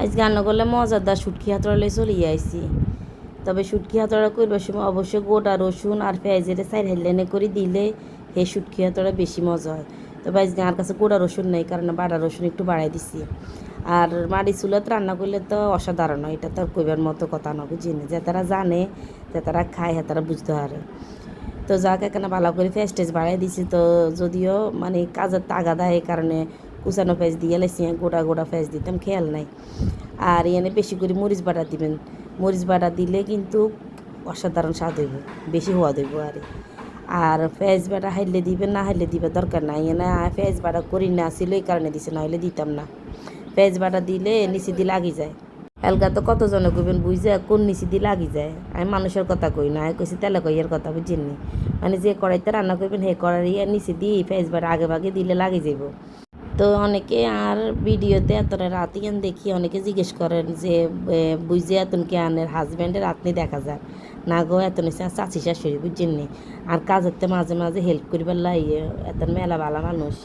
আজ রান্না করলে মজাদার শুটকি হাতড়ালে চলে আইছি। তবে শুটকি হাতড়া করবার সময় অবশ্যই গোটা রসুন আর পেঁয়াজের সাইড হেলেনে করে দিলে সেই শুটকি হাতড়া বেশি মজা হয়। তবে আজকে আমার কাছে গোটা রসুন নেই, কারণ বাটা রসুন একটু বাড়াই দিছি। আর মাটি চুলাতে রান্না করলে তো অসাধারণ হয়, এটা তো আর কইবার মতো কথা না, বুঝিনি যে তারা জানে, যে তারা খায়, হ্যাঁ তারা বুঝতে পারে। তো যাক এখানে ভালো করে ফেস বাড়াই দিছি। তো যদিও মানে কাজের তাগাদা এই কারণে কুচানো ফেস দিয়ে লাইছি, গোটা গোটা ফেস দিতাম খেয়াল নাই। আর এখানে বেশি করে মরিচ বাটা দিবেন, মরিচ বাটা দিলে কিন্তু অসাধারণ স্বাদ হইব, বেশি হওয়া হইব। আর পেঁয়াজ বাটা হাইলে দিবেন, না হাইলে দিবে দরকার নাই। এনে পেঁয়াজ বাটা করি না ছিল এই কারণে দিছে, না হইলে দিতাম না। পেঁয়াজ বাটা দিলে নিচে দিয়ে লাগি যায়। এলগা তো কতজনে কইবেন বুঝে কোন নিচে দিয়ে লাগি যায়, আমি মানুষের কথা কই না, আমি কইছি তেলে কইয়ের কথা, বুঝছেননি? মানে যে কড়াইতে রান্না করবেন সেই কড়াই নিচে দিয়ে পেঁয়াজ বাটা আগে ভাগে দিলে লাগি যাব। তো অনেকে আর ভিডিওতে এতটা রাত ইয়ান দেখি অনেকে জিজ্ঞেস করেন যে বুঝে এতন কে আনের হাজব্যান্ডের আপনি দেখা যায় না গো, এত নিচে চাচি শাশুড়ি, বুঝছেন নি? আর কাজের মাঝে মাঝে হেল্প করিবার লাই এত মেলা ভালো মানুষ।